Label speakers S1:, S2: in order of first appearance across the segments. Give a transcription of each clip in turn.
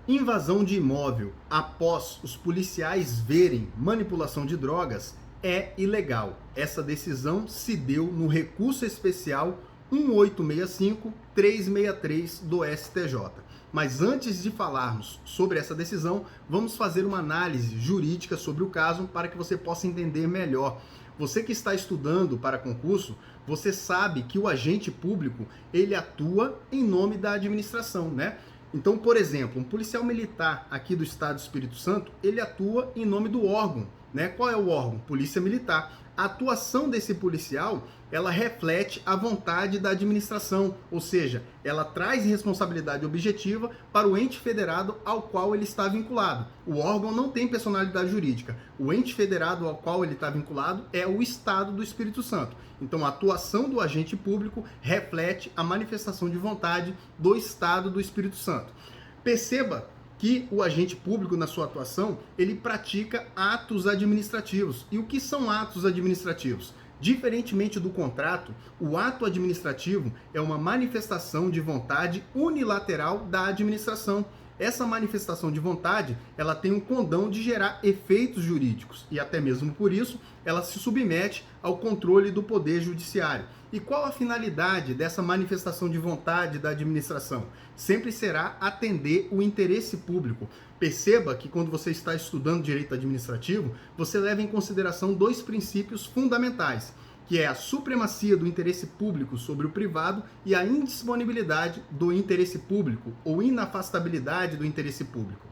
S1: Invasão de imóvel após os policiais verem manipulação de drogas é ilegal. Essa decisão se deu no recurso especial 1865-363 do STJ. Mas antes de falarmos sobre essa decisão, vamos fazer uma análise jurídica sobre o caso para que você possa entender melhor. Você que está estudando para concurso, você sabe que o agente público, ele atua em nome da administração, né? Então, por exemplo, um policial militar aqui do Estado do Espírito Santo, ele atua em nome do órgão, né? Qual é o órgão? Polícia Militar. A atuação desse policial, ela reflete a vontade da administração, ou seja, ela traz responsabilidade objetiva para o ente federado ao qual ele está vinculado. O órgão não tem personalidade jurídica. O ente federado ao qual ele está vinculado é o Estado do Espírito Santo. Então, a atuação do agente público reflete a manifestação de vontade do Estado do Espírito Santo. Perceba que o agente público, na sua atuação, ele pratica atos administrativos. E o que são atos administrativos? Diferentemente do contrato, o ato administrativo é uma manifestação de vontade unilateral da administração. Essa manifestação de vontade, ela tem um condão de gerar efeitos jurídicos e até mesmo por isso, ela se submete ao controle do Poder Judiciário. E qual a finalidade dessa manifestação de vontade da administração? Sempre será atender o interesse público. Perceba que quando você está estudando direito administrativo, você leva em consideração dois princípios fundamentais, que é a supremacia do interesse público sobre o privado e a indisponibilidade do interesse público ou inafastabilidade do interesse público.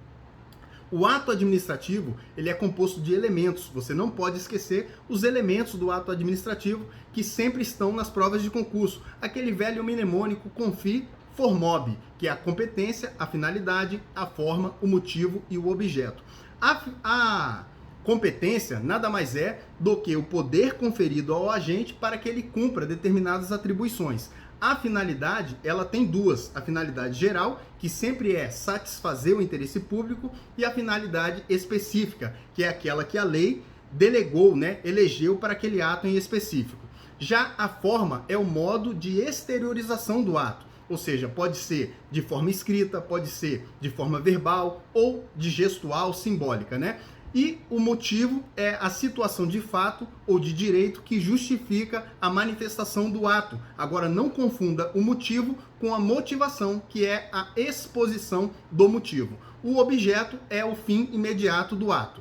S1: O ato administrativo, ele é composto de elementos. Você não pode esquecer os elementos do ato administrativo que sempre estão nas provas de concurso. Aquele velho mnemônico CONFI FORMOB, que é a competência, a finalidade, a forma, o motivo e o objeto. A competência nada mais é do que o poder conferido ao agente para que ele cumpra determinadas atribuições. A finalidade, ela tem duas. A finalidade geral, que sempre é satisfazer o interesse público, e a finalidade específica, que é aquela que a lei delegou, né, elegeu para aquele ato em específico. Já a forma é o modo de exteriorização do ato. Ou seja, pode ser de forma escrita, pode ser de forma verbal ou de gestual, simbólica, né? E o motivo é a situação de fato ou de direito que justifica a manifestação do ato. Agora, não confunda o motivo com a motivação, que é a exposição do motivo. O objeto é o fim imediato do ato.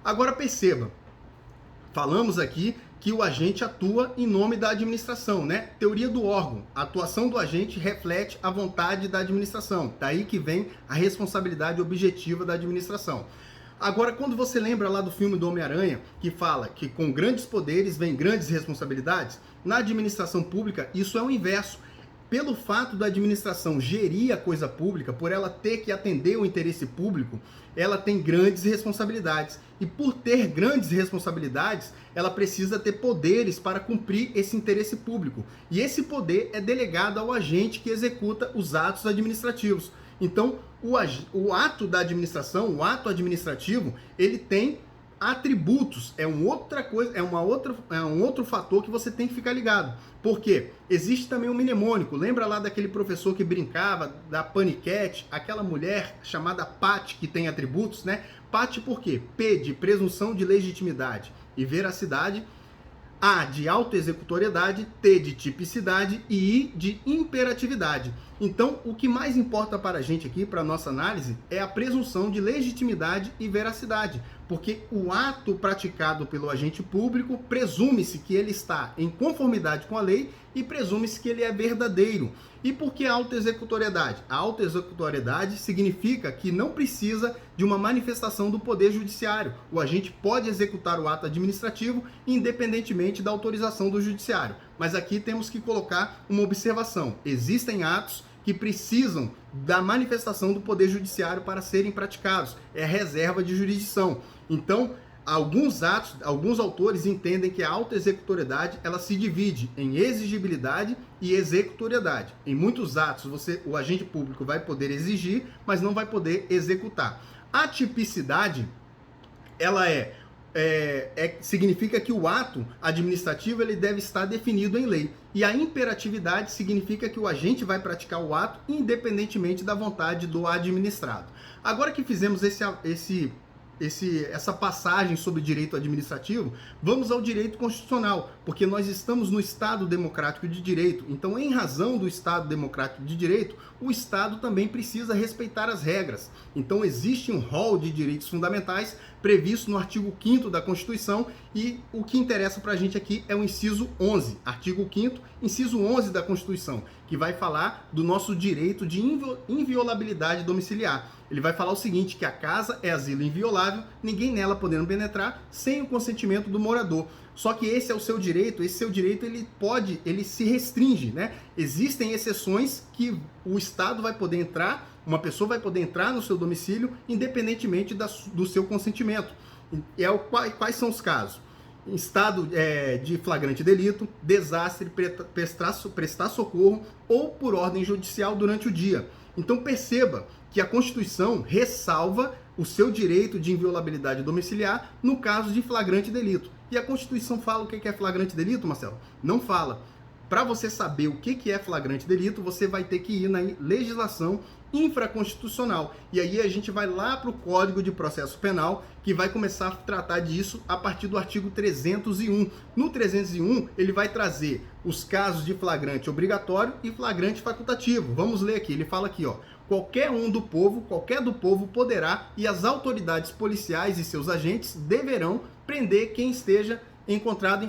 S1: Agora, perceba, falamos aqui que o agente atua em nome da administração, né? Teoria do órgão. A atuação do agente reflete a vontade da administração. Daí que vem a responsabilidade objetiva da administração. Agora, quando você lembra lá do filme do Homem-Aranha, que fala que com grandes poderes vem grandes responsabilidades, na administração pública isso é o inverso. Pelo fato da administração gerir a coisa pública, por ela ter que atender o interesse público, ela tem grandes responsabilidades. E por ter grandes responsabilidades, ela precisa ter poderes para cumprir esse interesse público. E esse poder é delegado ao agente que executa os atos administrativos. Então, o ato da administração, o ato administrativo, ele tem atributos, é um outro fator que você tem que ficar ligado. Por quê? Existe também um mnemônico. Lembra lá daquele professor que brincava da paniquete, aquela mulher chamada Pat, que tem atributos, né? Pat por quê? P de presunção de legitimidade e veracidade, A de autoexecutoriedade, T de tipicidade e I de imperatividade. Então, o que mais importa para a gente aqui, para a nossa análise, é a presunção de legitimidade e veracidade, porque o ato praticado pelo agente público presume-se que ele está em conformidade com a lei e presume-se que ele é verdadeiro. E por que a autoexecutoriedade? A autoexecutoriedade significa que não precisa de uma manifestação do Poder Judiciário. O agente pode executar o ato administrativo independentemente da autorização do Judiciário. Mas aqui temos que colocar uma observação. Existem atos que precisam da manifestação do Poder Judiciário para serem praticados. É reserva de jurisdição. Então, alguns autores entendem que a autoexecutoriedade ela se divide em exigibilidade e executoriedade. Em muitos atos, o agente público vai poder exigir, mas não vai poder executar. A tipicidade, ela é significa que o ato administrativo ele deve estar definido em lei. E a imperatividade significa que o agente vai praticar o ato independentemente da vontade do administrado. Agora que fizemos essa passagem sobre direito administrativo, vamos ao direito constitucional, porque nós estamos no Estado Democrático de Direito. Então, em razão do Estado Democrático de Direito, o Estado também precisa respeitar as regras. Então, existe um rol de direitos fundamentais previsto no artigo 5º da Constituição, e o que interessa para a gente aqui é o inciso 11, artigo 5º, inciso 11 da Constituição, que vai falar do nosso direito de inviolabilidade domiciliar. Ele vai falar o seguinte, que a casa é asilo inviolável, ninguém nela podendo penetrar sem o consentimento do morador. Só que esse é o seu direito, esse seu direito ele se restringe, né? Existem exceções que o Estado vai poder entrar, uma pessoa vai poder entrar no seu domicílio independentemente do seu consentimento. Quais são os casos? Em estado de flagrante delito, desastre, prestar socorro ou por ordem judicial durante o dia. Então perceba que a Constituição ressalva o seu direito de inviolabilidade domiciliar no caso de flagrante delito. E a Constituição fala o que é flagrante delito, Marcelo? Não fala. Para você saber o que é flagrante delito, você vai ter que ir na legislação infraconstitucional. E aí a gente vai lá para o Código de Processo Penal, que vai começar a tratar disso a partir do artigo 301. No 301, ele vai trazer os casos de flagrante obrigatório e flagrante facultativo. Vamos ler aqui. Ele fala aqui, ó. Qualquer do povo poderá, e as autoridades policiais e seus agentes deverão prender quem seja encontrado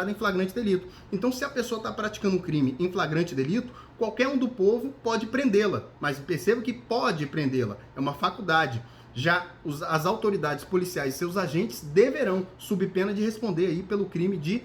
S1: em flagrante delito. Então, se a pessoa está praticando um crime em flagrante delito, qualquer do povo pode prendê-la. Mas perceba que pode prendê-la, é uma faculdade. Já as autoridades policiais e seus agentes deverão, sob pena de responder aí pelo crime de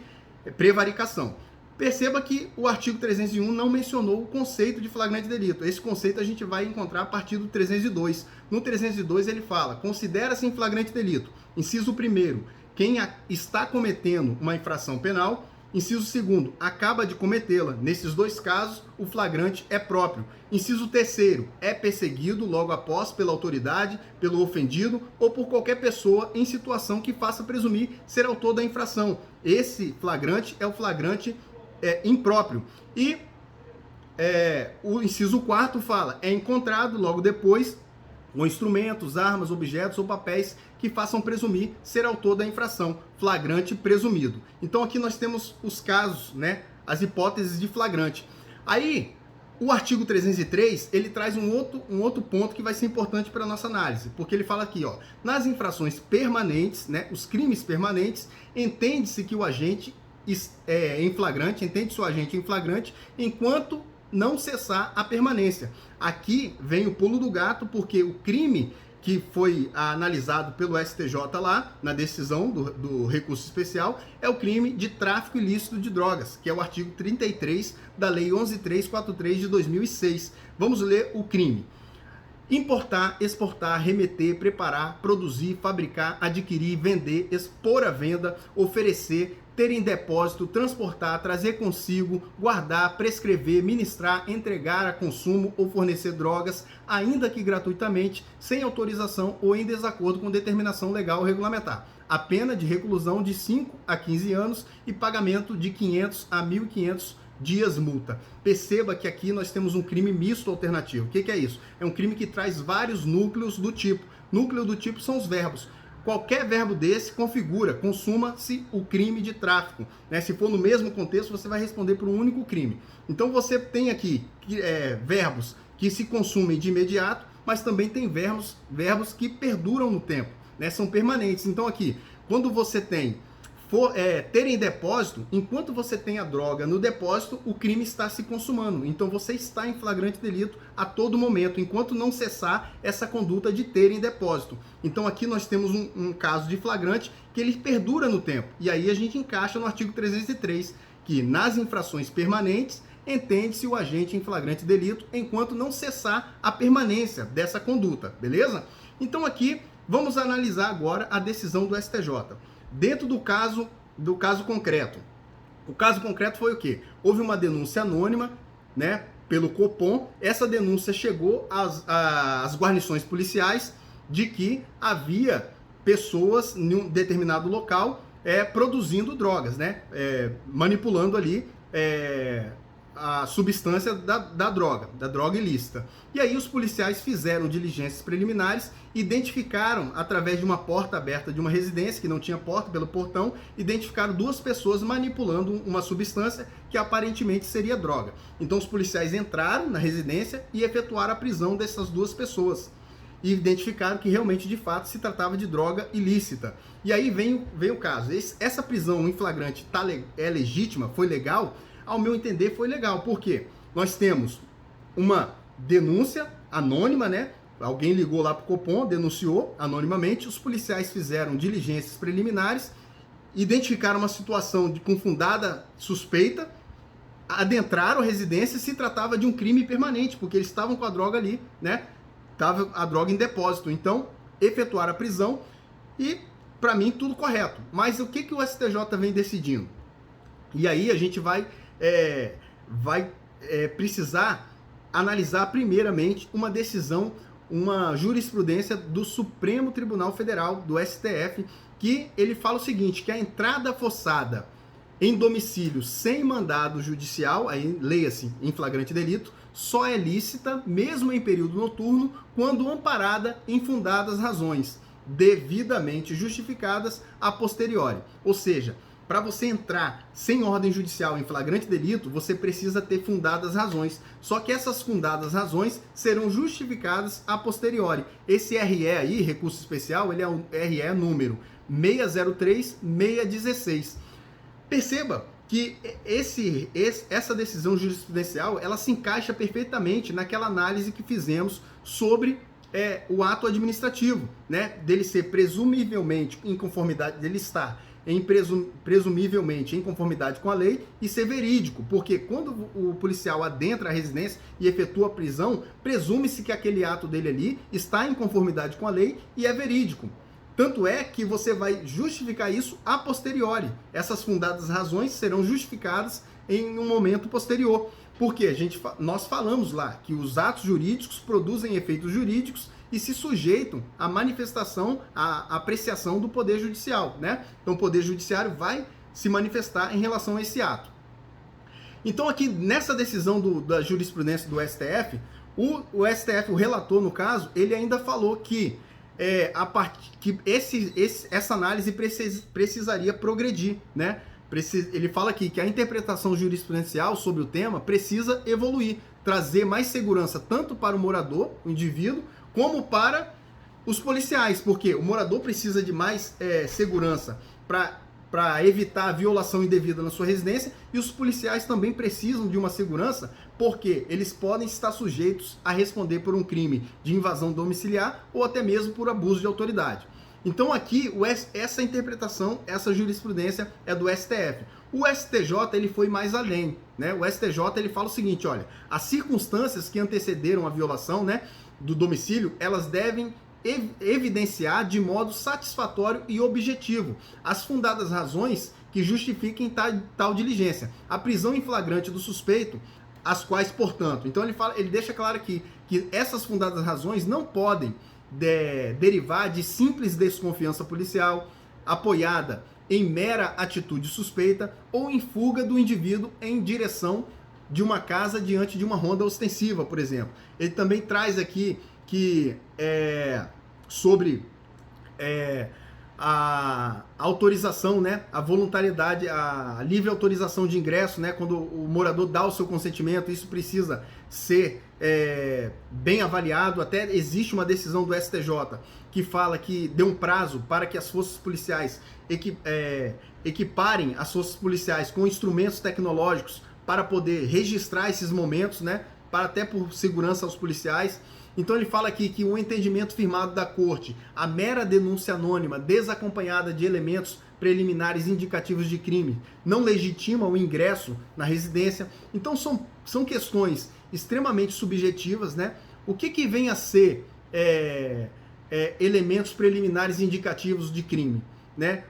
S1: prevaricação. Perceba que o artigo 301 não mencionou o conceito de flagrante delito. Esse conceito a gente vai encontrar a partir do 302. No 302 ele fala, considera-se em flagrante delito. Inciso 1º, quem está cometendo uma infração penal. Inciso 2º, acaba de cometê-la. Nesses dois casos, o flagrante é próprio. Inciso 3º, é perseguido logo após pela autoridade, pelo ofendido ou por qualquer pessoa em situação que faça presumir ser autor da infração. Esse flagrante é o flagrante impróprio. E o inciso 4º fala, é encontrado logo depois com instrumentos, armas, objetos ou papéis que façam presumir ser autor da infração, flagrante presumido. Então aqui nós temos os casos, né, as hipóteses de flagrante. Aí, o artigo 303, ele traz um outro ponto que vai ser importante para a nossa análise, porque ele fala aqui, ó, nas infrações permanentes, né, os crimes permanentes, entende-se que o agente em flagrante, entende-se o agente em flagrante, enquanto não cessar a permanência. Aqui vem o pulo do gato, porque o crime que foi analisado pelo STJ lá, na decisão do recurso especial, é o crime de tráfico ilícito de drogas, que é o artigo 33 da Lei 11.343 de 2006. Vamos ler o crime. Importar, exportar, remeter, preparar, produzir, fabricar, adquirir, vender, expor à venda, oferecer, ter em depósito, transportar, trazer consigo, guardar, prescrever, ministrar, entregar a consumo ou fornecer drogas, ainda que gratuitamente, sem autorização ou em desacordo com determinação legal ou regulamentar. A pena de reclusão de 5 a 15 anos e pagamento de 500 a 1.500 dias multa. Perceba que aqui nós temos um crime misto alternativo. O que é isso? É um crime que traz vários núcleos do tipo. Núcleo do tipo são os verbos. Qualquer verbo desse configura, consuma-se o crime de tráfico. Né? Se for no mesmo contexto, você vai responder por um único crime. Então você tem aqui verbos que se consumem de imediato, mas também tem verbos que perduram no tempo, né? São permanentes. Então aqui, quando você tem ter em depósito, enquanto você tem a droga no depósito, o crime está se consumando. Então você está em flagrante delito a todo momento, enquanto não cessar essa conduta de ter em depósito. Então aqui nós temos um caso de flagrante que ele perdura no tempo. E aí a gente encaixa no artigo 303, que nas infrações permanentes, entende-se o agente em flagrante delito enquanto não cessar a permanência dessa conduta, beleza? Então aqui vamos analisar agora a decisão do STJ. Dentro do caso concreto. O caso concreto foi o quê? Houve uma denúncia anônima, né, pelo Copom. Essa denúncia chegou às guarnições policiais de que havia pessoas em um determinado local produzindo drogas, né? Manipulando ali a substância da droga ilícita. E aí os policiais fizeram diligências preliminares, identificaram, através de uma porta aberta de uma residência, que não tinha porta, pelo portão, identificaram 2 pessoas manipulando uma substância que aparentemente seria droga. Então os policiais entraram na residência e efetuaram a prisão dessas 2 pessoas. E identificaram que realmente, de fato, se tratava de droga ilícita. E aí vem o caso. Essa prisão em flagrante é legítima? Foi legal? Ao meu entender, foi legal. Por quê? Nós temos uma denúncia anônima, né? Alguém ligou lá para o Copom, denunciou anonimamente, os policiais fizeram diligências preliminares, identificaram uma situação com fundada suspeita, adentraram a residência e se tratava de um crime permanente, porque eles estavam com a droga ali, né? Estava a droga em depósito. Então, efetuaram a prisão e, para mim, tudo correto. Mas o que o STJ vem decidindo? E aí a gente vai precisar analisar primeiramente uma decisão, uma jurisprudência do Supremo Tribunal Federal, do STF, que ele fala o seguinte, que a entrada forçada em domicílio sem mandado judicial, aí leia-se em flagrante delito, só é lícita, mesmo em período noturno, quando amparada em fundadas razões, devidamente justificadas a posteriori. Ou seja, para você entrar sem ordem judicial em flagrante delito, você precisa ter fundadas razões. Só que essas fundadas razões serão justificadas a posteriori. Esse RE aí, recurso especial, ele é um RE número 603616. Perceba que essa decisão jurisprudencial, ela se encaixa perfeitamente naquela análise que fizemos sobre o ato administrativo, né? Dele ser presumivelmente em conformidade, dele estar presumivelmente em conformidade com a lei e ser verídico, porque quando o policial adentra a residência e efetua a prisão, presume-se que aquele ato dele ali está em conformidade com a lei e é verídico. Tanto é que você vai justificar isso a posteriori. Essas fundadas razões serão justificadas em um momento posterior. Porque nós falamos lá que os atos jurídicos produzem efeitos jurídicos e se sujeitam à manifestação, à apreciação do Poder Judicial, né? Então o Poder Judiciário vai se manifestar em relação a esse ato. Então aqui nessa decisão da jurisprudência do STF, o STF, o relator no caso, ele ainda falou que essa análise precisaria progredir, né? Ele fala aqui que a interpretação jurisprudencial sobre o tema precisa evoluir, trazer mais segurança tanto para o morador, o indivíduo, como para os policiais, porque o morador precisa de mais segurança para evitar a violação indevida na sua residência, e os policiais também precisam de uma segurança porque eles podem estar sujeitos a responder por um crime de invasão domiciliar ou até mesmo por abuso de autoridade. Então aqui essa interpretação, essa jurisprudência é do STF. O STJ ele foi mais além, né? O STJ ele fala o seguinte, olha, as circunstâncias que antecederam a violação, né, do domicílio, elas devem evidenciar de modo satisfatório e objetivo as fundadas razões que justifiquem tal diligência. A prisão em flagrante do suspeito, as quais, portanto, então ele deixa claro aqui que essas fundadas razões não podem derivar de simples desconfiança policial, apoiada em mera atitude suspeita ou em fuga do indivíduo em direção de uma casa diante de uma ronda ostensiva, por exemplo. Ele também traz aqui que sobre a autorização, né, a voluntariedade, a livre autorização de ingresso, né, quando o morador dá o seu consentimento, isso precisa ser bem avaliado. Até existe uma decisão do STJ que fala que deu um prazo para que as forças policiais equiparem as forças policiais com instrumentos tecnológicos para poder registrar esses momentos, né, até por segurança aos policiais. Então ele fala aqui que um entendimento firmado da corte, a mera denúncia anônima, desacompanhada de elementos preliminares indicativos de crime, não legitima o ingresso na residência. Então são questões extremamente subjetivas, né? O que vem a ser elementos preliminares indicativos de crime, né?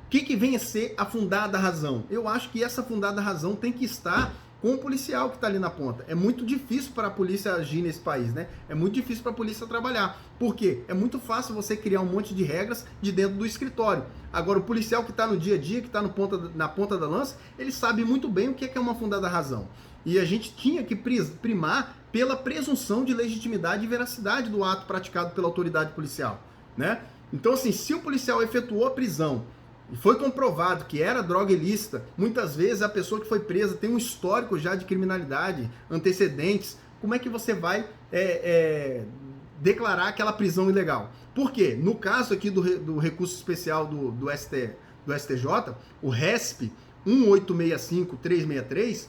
S1: O que vem a ser a fundada razão? Eu acho que essa fundada razão tem que estar com o policial que está ali na ponta. É muito difícil para a polícia agir nesse país, né? É muito difícil para a polícia trabalhar. Por quê? É muito fácil você criar um monte de regras de dentro do escritório. Agora, o policial que está no dia a dia, que está na ponta da lança, ele sabe muito bem o que é uma fundada razão. E a gente tinha que primar pela presunção de legitimidade e veracidade do ato praticado pela autoridade policial, né? Então, assim, se o policial efetuou a prisão e foi comprovado que era droga ilícita, muitas vezes a pessoa que foi presa tem um histórico já de criminalidade, antecedentes, como é que você vai declarar aquela prisão ilegal? Por quê? No caso aqui do recurso especial do STJ, o RESP 1865363,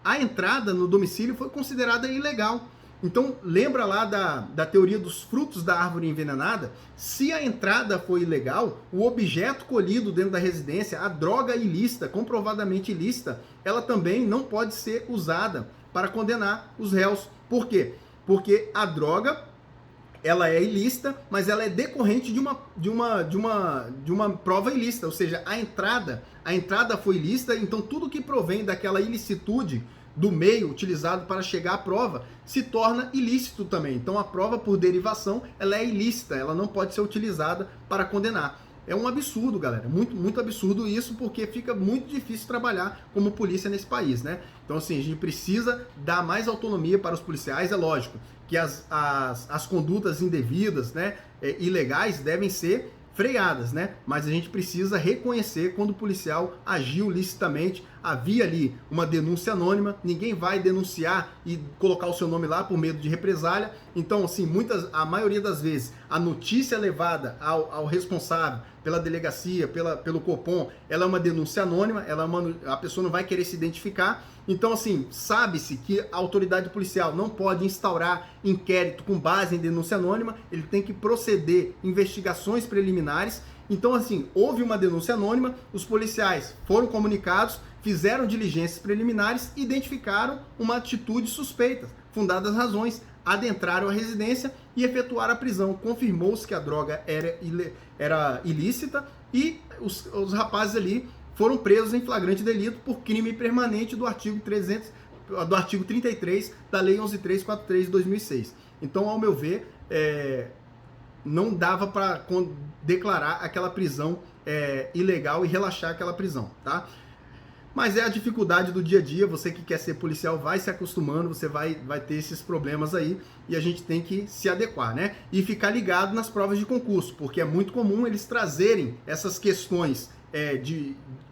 S1: a entrada no domicílio foi considerada ilegal. Então, lembra lá da teoria dos frutos da árvore envenenada? Se a entrada foi ilegal, o objeto colhido dentro da residência, a droga ilícita, comprovadamente ilícita, ela também não pode ser usada para condenar os réus. Por quê? Porque a droga, ela é ilícita, mas ela é decorrente de uma prova ilícita, ou seja, a entrada foi ilícita, então tudo que provém daquela ilicitude do meio utilizado para chegar à prova se torna ilícito também. Então a prova por derivação, ela é ilícita, ela não pode ser utilizada para condenar. É um absurdo, galera, muito, muito absurdo isso, porque fica muito difícil trabalhar como polícia nesse país, né? Então, assim, a gente precisa dar mais autonomia para os policiais, é lógico que as condutas indevidas, né, ilegais, devem ser freadas, né? Mas a gente precisa reconhecer quando o policial agiu licitamente, havia ali uma denúncia anônima, ninguém vai denunciar e colocar o seu nome lá por medo de represália. Então, assim, a maioria das vezes, a notícia levada ao responsável pela delegacia, pelo Copom, ela é uma denúncia anônima, a pessoa não vai querer se identificar. Então, assim, sabe-se que a autoridade policial não pode instaurar inquérito com base em denúncia anônima, ele tem que proceder investigações preliminares. Então, assim, houve uma denúncia anônima, os policiais foram comunicados, fizeram diligências preliminares, identificaram uma atitude suspeita, fundadas razões, adentraram a residência e efetuaram a prisão. Confirmou-se que a droga era ilícita e os rapazes ali foram presos em flagrante delito por crime permanente do artigo 33 da Lei 11.343 de 2006. Então, ao meu ver, não dava para declarar aquela prisão ilegal e relaxar aquela prisão, tá? Mas é a dificuldade do dia a dia, você que quer ser policial vai se acostumando, você vai ter esses problemas aí e a gente tem que se adequar, né? E ficar ligado nas provas de concurso, porque é muito comum eles trazerem essas questões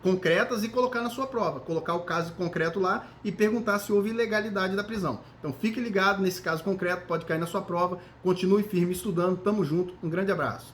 S1: concretas e colocar na sua prova, colocar o caso concreto lá e perguntar se houve ilegalidade da prisão. Então fique ligado nesse caso concreto, pode cair na sua prova, continue firme estudando, tamo junto, um grande abraço.